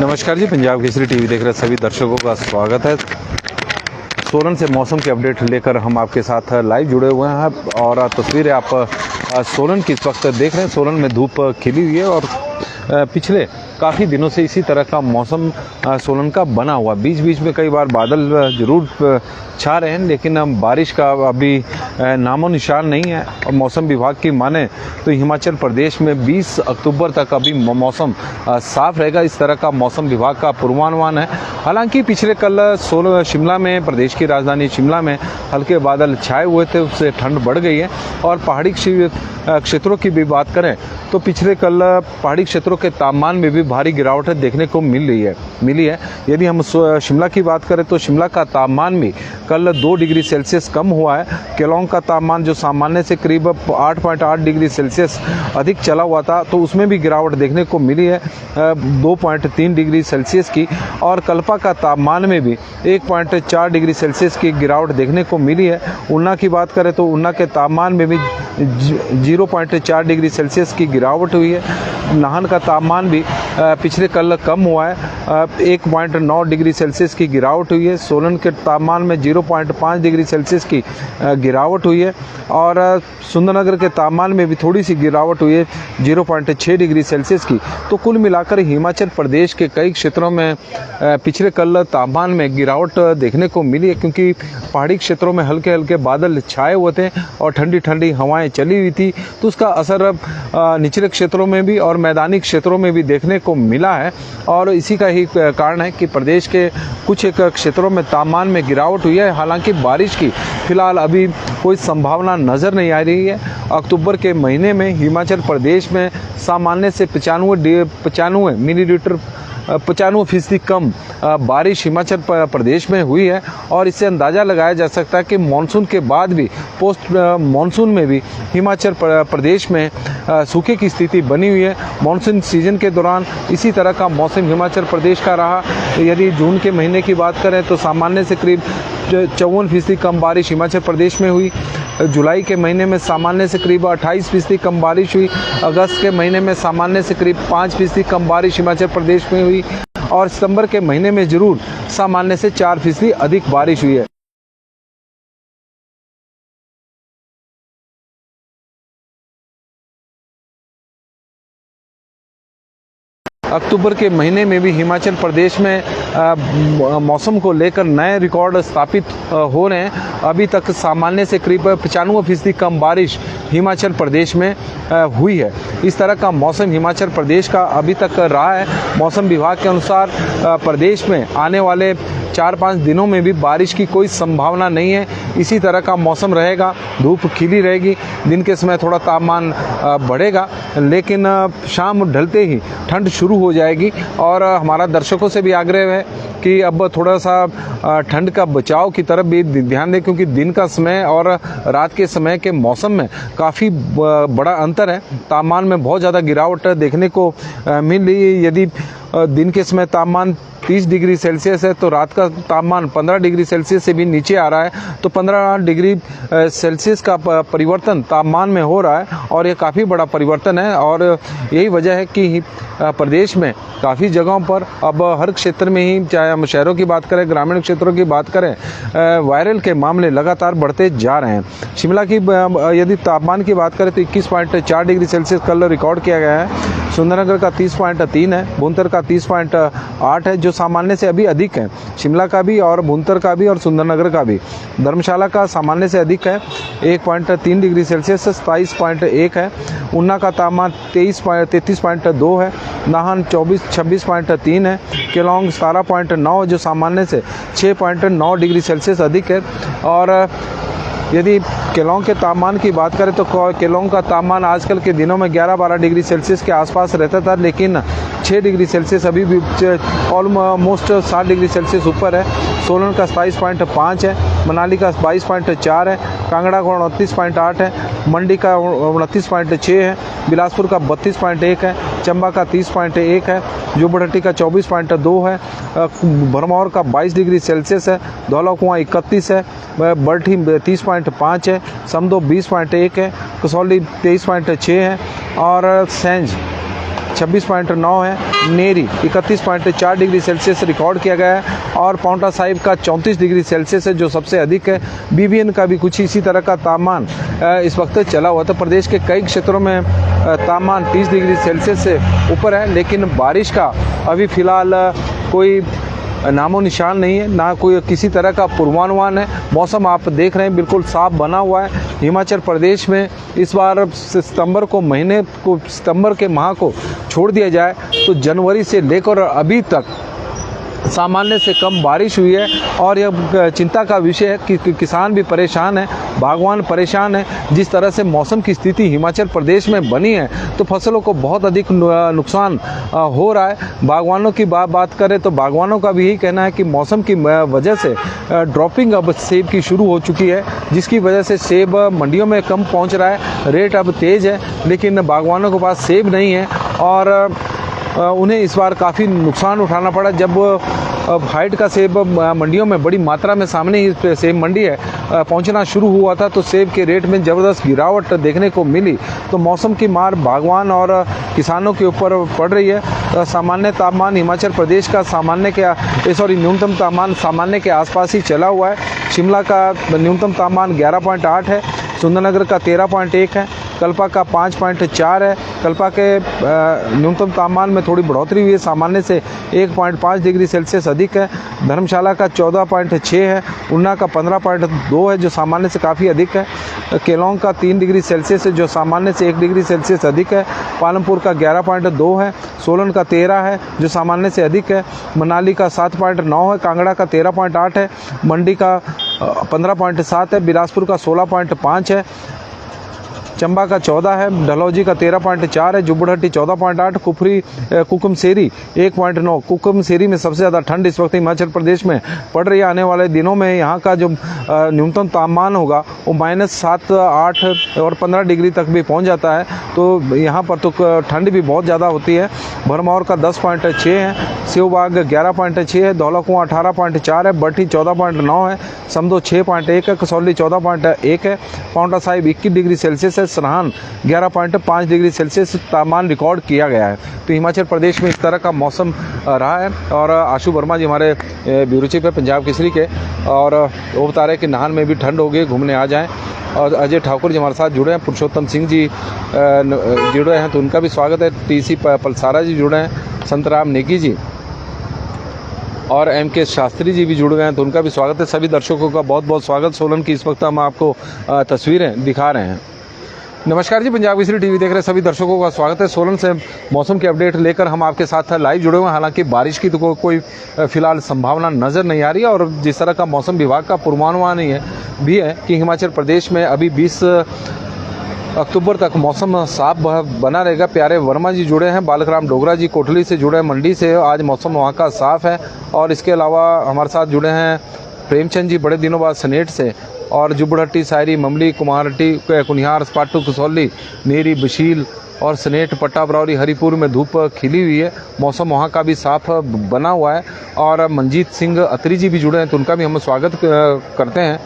नमस्कार जी, पंजाब केसरी टीवी देख रहे सभी दर्शकों का स्वागत है। सोलन से मौसम के अपडेट लेकर हम आपके साथ लाइव जुड़े हुए हैं और तस्वीरें आप सोलन की इस वक्त देख रहे हैं। सोलन में धूप खिली हुई है और पिछले काफ़ी दिनों से इसी तरह का मौसम सोलन का बना हुआ। बीच बीच में कई बार बादल जरूर छा रहे हैं, लेकिन बारिश का अभी नामो निशान नहीं है। और मौसम विभाग की माने तो हिमाचल प्रदेश में 20 अक्टूबर तक अभी मौसम साफ रहेगा, इस तरह का मौसम विभाग का पूर्वानुमान है। हालांकि पिछले कल शिमला में, प्रदेश की राजधानी शिमला में हल्के बादल छाए हुए थे, उससे ठंड बढ़ गई है। और पहाड़ी क्षेत्रों की भी बात करें तो पिछले कल पहाड़ी क्षेत्रों के तापमान में भी भारी गिरावट देखने को मिली है। यदि हम शिमला की बात करें तो शिमला का तापमान भी कल 2 डिग्री सेल्सियस कम हुआ है। केलोंग का तापमान जो सामान्य से करीब 8.8 डिग्री सेल्सियस अधिक चला हुआ था, तो उसमें भी गिरावट देखने को मिली है 2.3 डिग्री सेल्सियस की। और कल्पा का तापमान में भी 1.4 डिग्री सेल्सियस की गिरावट देखने को मिली है। ऊना की बात करें तो ऊना के तापमान में भी 0.4 डिग्री सेल्सियस की गिरावट हुई है। नाहन का तापमान भी पिछले कल कम हुआ है, 1.9 डिग्री सेल्सियस की गिरावट हुई है। सोलन के तापमान में 0.5 डिग्री सेल्सियस की गिरावट हुई है। और सुंदरनगर के तापमान में भी थोड़ी सी गिरावट हुई है, 0.6 डिग्री सेल्सियस की। तो कुल मिलाकर हिमाचल प्रदेश के कई क्षेत्रों में पिछले कल तापमान में गिरावट देखने को मिली है, क्योंकि पहाड़ी क्षेत्रों में हल्के हल्के बादल छाए हुए थे और ठंडी ठंडी हवाएं चली हुई थी। तो उसका असर निचले क्षेत्रों में भी और मैदानी क्षेत्रों में भी देखने को मिला है। और इसी का ही कारण है कि प्रदेश के कुछ एक क्षेत्रों में तापमान में गिरावट हुई है। हालांकि बारिश की फिलहाल अभी कोई संभावना नज़र नहीं आ रही है। अक्टूबर के महीने में हिमाचल प्रदेश में सामान्य से 95 मिलीलीटर 95% कम बारिश हिमाचल प्रदेश में हुई है। और इससे अंदाज़ा लगाया जा सकता है कि मानसून के बाद भी पोस्ट मानसून में भी हिमाचल प्रदेश में सूखे की स्थिति बनी हुई है। मानसून सीजन के दौरान इसी तरह का मौसम हिमाचल प्रदेश का रहा। यदि जून के महीने की बात करें तो सामान्य से करीब 54% कम बारिश हिमाचल प्रदेश में हुई। जुलाई के महीने में सामान्य से करीब 28% कम बारिश हुई। अगस्त के महीने में सामान्य से करीब 5% कम बारिश हिमाचल प्रदेश में हुई। और सितंबर के महीने में जरूर सामान्य से 4% अधिक बारिश हुई है। अक्टूबर के महीने में भी हिमाचल प्रदेश में मौसम को लेकर नए रिकॉर्ड स्थापित हो रहे हैं। अभी तक सामान्य से करीब 95% कम बारिश हिमाचल प्रदेश में हुई है। इस तरह का मौसम हिमाचल प्रदेश का अभी तक रहा है। मौसम विभाग के अनुसार प्रदेश में आने वाले 4-5 दिनों में भी बारिश की कोई संभावना नहीं है। इसी तरह का मौसम रहेगा, धूप खिली रहेगी, दिन के समय थोड़ा तापमान बढ़ेगा, लेकिन शाम ढलते ही ठंड शुरू हो जाएगी। और हमारा दर्शकों से भी आग्रह है कि अब थोड़ा सा ठंड का बचाव की तरफ भी ध्यान दें, क्योंकि दिन का समय और रात के समय के मौसम में काफ़ी बड़ा अंतर है। तापमान में बहुत ज़्यादा गिरावट देखने को मिल रही है। यदि दिन के समय तापमान 30 डिग्री सेल्सियस है तो रात का तापमान 15 डिग्री सेल्सियस से भी नीचे आ रहा है। तो 15 डिग्री सेल्सियस का परिवर्तन तापमान में हो रहा है और ये काफ़ी बड़ा परिवर्तन है। और यही वजह है कि प्रदेश में काफ़ी जगहों पर अब हर क्षेत्र में ही, चाहे हम शहरों की बात करें, ग्रामीण क्षेत्रों की बात करें, वायरल के मामले लगातार बढ़ते जा रहे हैं। शिमला की यदि तापमान की बात करें तो 21.4 डिग्री सेल्सियस कल रिकॉर्ड किया गया है। सुंदरनगर का 30.3 है, भुंतर का 30.8 है, जो सामान्य से अभी अधिक है। शिमला का भी और भुंतर का भी और सुंदरनगर का भी। धर्मशाला का सामान्य से अधिक है, 1.3 डिग्री सेल्सियस 27.1 है। ऊना का तापमान 33.2 है। नाहन 26.3 है। केलोंग 17.9 जो सामान्य से 6.9 डिग्री सेल्सियस अधिक है। और यदि केलोंग के तापमान की बात करें तो केलोंग का तापमान आजकल के दिनों में 11-12 डिग्री सेल्सियस के आसपास रहता था, लेकिन 6 डिग्री सेल्सियस अभी भी ऑलमोस्ट 7 डिग्री सेल्सियस ऊपर है। सोलन का 27.5 है, मनाली का 22.4 है, कांगड़ा का 29.8 है, मंडी का 29.6 है, बिलासपुर का 32.1 है, चंबा का 30.1 है, जुब्बड़हट्टी का 24.2 है, भरमौर का 22 डिग्री सेल्सियस है, धौलाकुआं 31 है, बरठी 30.5 है, समदो 20.1 है, कसौली 23.6 है और सेंज 26.9 है। नेरी 31.4 डिग्री सेल्सियस रिकॉर्ड किया गया है और पाउंटा साहिब का 34 डिग्री सेल्सियस है जो सबसे अधिक है। बीबीएन का भी कुछ इसी तरह का तापमान इस वक्त चला हुआ। तो प्रदेश के कई क्षेत्रों में तापमान 30 डिग्री सेल्सियस से ऊपर है, लेकिन बारिश का अभी फ़िलहाल कोई नामो निशान नहीं है, ना कोई किसी तरह का पूर्वानुमान है। मौसम आप देख रहे हैं बिल्कुल साफ बना हुआ है। हिमाचल प्रदेश में इस बार सितंबर के माह को छोड़ दिया जाए तो जनवरी से लेकर अभी तक सामान्य से कम बारिश हुई है और यह चिंता का विषय है कि किसान भी परेशान है, बागवान परेशान है। जिस तरह से मौसम की स्थिति हिमाचल प्रदेश में बनी है तो फसलों को बहुत अधिक नुकसान हो रहा है। बागवानों की बात करें तो बागवानों का भी यही कहना है कि मौसम की वजह से ड्रॉपिंग अब सेब की शुरू हो चुकी है, जिसकी वजह से सेब मंडियों में कम पहुंच रहा है। रेट अब तेज़ है, लेकिन बागवानों के पास सेब नहीं है और उन्हें इस बार काफ़ी नुकसान उठाना पड़ा। जब हाइट का सेब मंडियों में बड़ी मात्रा में सामने ही सेब मंडी है पहुंचना शुरू हुआ था तो सेब के रेट में ज़बरदस्त गिरावट देखने को मिली। तो मौसम की मार बागवान और किसानों के ऊपर पड़ रही है। सामान्य तापमान हिमाचल प्रदेश का न्यूनतम तापमान सामान्य के आसपास ही चला हुआ है। शिमला का न्यूनतम तापमान 11.8 है, सुंदरनगर का 13.1 है, कल्पा का 5.4 है। कल्पा के न्यूनतम तापमान में थोड़ी बढ़ोतरी हुई है, सामान्य से 1.5 डिग्री सेल्सियस अधिक है। धर्मशाला का 14.6 है, ऊना का 15.2 है जो सामान्य से काफ़ी अधिक है। केलोंग का 3 डिग्री सेल्सियस है जो सामान्य से 1 डिग्री सेल्सियस अधिक है। पालमपुर का 11.2 है, सोलन का 13 है जो सामान्य से अधिक है। मनाली का 7.9 है, कांगड़ा का 13.8 है, मंडी का 15.7 है, बिलासपुर का 16.5 है, चंबा का 14 है, डलहौजी का 13.4 है, जुब्बड़हट्टी 14.8, कुकुमसेरी 1.9। कुकुमसेरी में सबसे ज़्यादा ठंड इस वक्त हिमाचल प्रदेश में पड़ रही है। आने वाले दिनों में यहाँ का जो न्यूनतम तापमान होगा वो -7, 8 और 15 डिग्री तक भी पहुँच जाता है। तो यहाँ पर तो ठंड भी बहुत ज़्यादा होती है। भरमौर का 10.6 है, सेवबाग 11.6 है, धौलाकुआं 18.4 है, बट्ठी 14.9 है, समदो 6.1 है, कसौली 14.1 है, पाउंटा साहिब 21 डिग्री सेल्सियस है, सराहन 11.5 डिग्री सेल्सियस तापमान रिकॉर्ड किया गया है। तो हिमाचल प्रदेश में इस तरह का मौसम रहा है। और आशु वर्मा जी हमारे ब्यूरो चीफ है पंजाब केसरी के, और वो बता रहे हैं कि नाहन में भी ठंड होगी, घूमने आ जाएं। और अजय ठाकुर जी हमारे साथ जुड़े हैं, पुरुषोत्तम सिंह जी जुड़े हैं तो उनका भी स्वागत है। टीसी पलसारा जी जुड़े हैं, संतराम नेगी जी और MK शास्त्री जी भी जुड़ गए हैं तो उनका भी स्वागत है। सभी दर्शकों का बहुत बहुत स्वागत। सोलन की इस वक्त हम आपको तस्वीरें दिखा रहे हैं। नमस्कार जी, पंजाब केसरी टीवी देख रहे सभी दर्शकों का स्वागत है। सोलन से मौसम के अपडेट लेकर हम आपके साथ लाइव जुड़े हुए हैं। हालांकि बारिश की तो कोई फिलहाल संभावना नज़र नहीं आ रही है और जिस तरह का मौसम विभाग का पूर्वानुमान भी है कि हिमाचल प्रदेश में अभी 20 अक्टूबर तक मौसम साफ बना रहेगा। प्यारे वर्मा जी जुड़े हैं, बालकराम डोगरा जी कोटली से जुड़े हैं, मंडी से। आज मौसम वहाँ का साफ़ है। और इसके अलावा हमारे साथ जुड़े हैं प्रेमचंद जी बड़े दिनों बाद सनेट से, और जुब्बड़हट्टी, सायरी, ममली, कुमारहट्टी, कुनिहार, स्पाटू, कसौली, नेरी, बशील और सनेट, पट्टा बरौरी, हरिपुर में धूप खिली हुई है। मौसम वहाँ का भी साफ बना हुआ है। और मंजीत सिंह अत्री जी भी जुड़े हैं तो उनका भी हम स्वागत करते हैं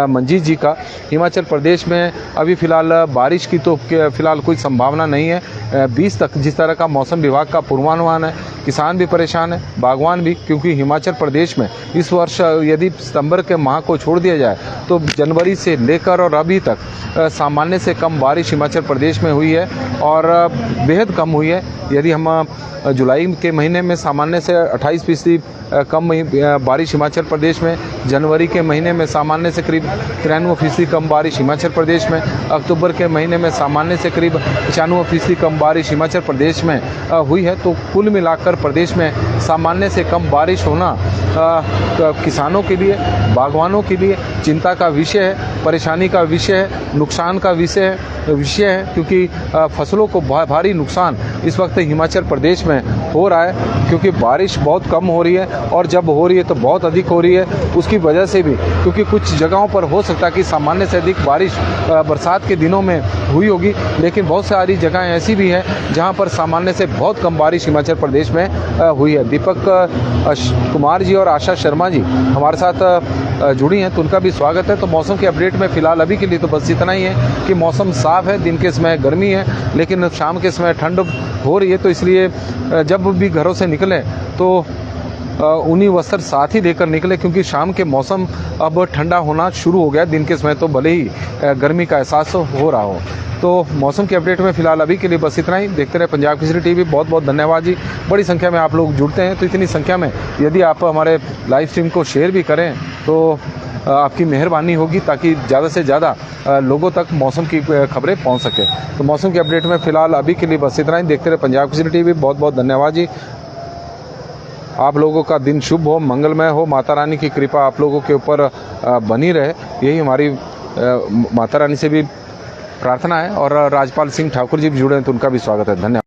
मंजीत जी का। हिमाचल प्रदेश में अभी फ़िलहाल बारिश की तो फ़िलहाल कोई संभावना नहीं है। 20 तक जिस तरह का मौसम विभाग का पूर्वानुमान है, किसान भी परेशान है, बागवान भी, क्योंकि हिमाचल प्रदेश में इस वर्ष यदि सितंबर के माह को छोड़ दिया जाए तो जनवरी से लेकर और अभी तक सामान्य से कम बारिश हिमाचल प्रदेश में हुई है और बेहद कम हुई है। यदि हम जुलाई के महीने में सामान्य से 28% कम बारिश हिमाचल प्रदेश में, जनवरी के महीने में सामान्य से करीब 93% कम बारिश हिमाचल प्रदेश में, अक्टूबर के महीने में सामान्य से करीब 95% कम बारिश हिमाचल प्रदेश में हुई है। तो कुल मिलाकर प्रदेश में सामान्य से कम बारिश होना किसानों के लिए, बागवानों के लिए चिंता का विषय है, परेशानी का विषय है, नुकसान का विषय है, क्योंकि फसलों को भारी नुकसान इस वक्त हिमाचल प्रदेश में हो रहा है, क्योंकि बारिश बहुत कम हो रही है और जब हो रही है तो बहुत अधिक हो रही है। उसकी वजह से भी, क्योंकि कुछ जगहों जगहों पर हो सकता है कि सामान्य से अधिक बारिश बरसात के दिनों में हुई होगी, लेकिन बहुत सारी जगहें ऐसी भी हैं जहां पर सामान्य से बहुत कम बारिश हिमाचल प्रदेश में हुई है। दीपक कुमार जी और आशा शर्मा जी हमारे साथ जुड़ी हैं, तो उनका भी स्वागत है। तो मौसम के अपडेट में फ़िलहाल अभी के लिए तो बस इतना ही है कि मौसम साफ़ है, दिन के समय गर्मी है, लेकिन शाम के समय ठंड हो रही है। तो इसलिए जब भी घरों से निकलें तो ऊनी वस्त्र साथ ही लेकर निकले, क्योंकि शाम के मौसम अब ठंडा होना शुरू हो गया। दिन के समय तो भले ही गर्मी का एहसास हो रहा हो। तो मौसम के अपडेट में फ़िलहाल अभी के लिए बस इतना ही। देखते रहे पंजाब केसरी टीवी। बहुत बहुत धन्यवाद जी। बड़ी संख्या में आप लोग जुड़ते हैं, तो इतनी संख्या में यदि आप हमारे लाइव स्ट्रीम को शेयर भी करें तो आपकी मेहरबानी होगी, ताकि ज़्यादा से ज़्यादा लोगों तक मौसम की खबरें पहुंच सके। तो मौसम के अपडेट में फ़िलहाल अभी के लिए बस इतना ही। देखते रहे पंजाब केसरी टीवी। बहुत बहुत धन्यवाद जी। आप लोगों का दिन शुभ हो, मंगलमय हो। माता रानी की कृपा आप लोगों के ऊपर बनी रहे, यही हमारी माता रानी से भी प्रार्थना है। और राजपाल सिंह ठाकुर जी भी जुड़े हैं, तो उनका भी स्वागत है। धन्यवाद।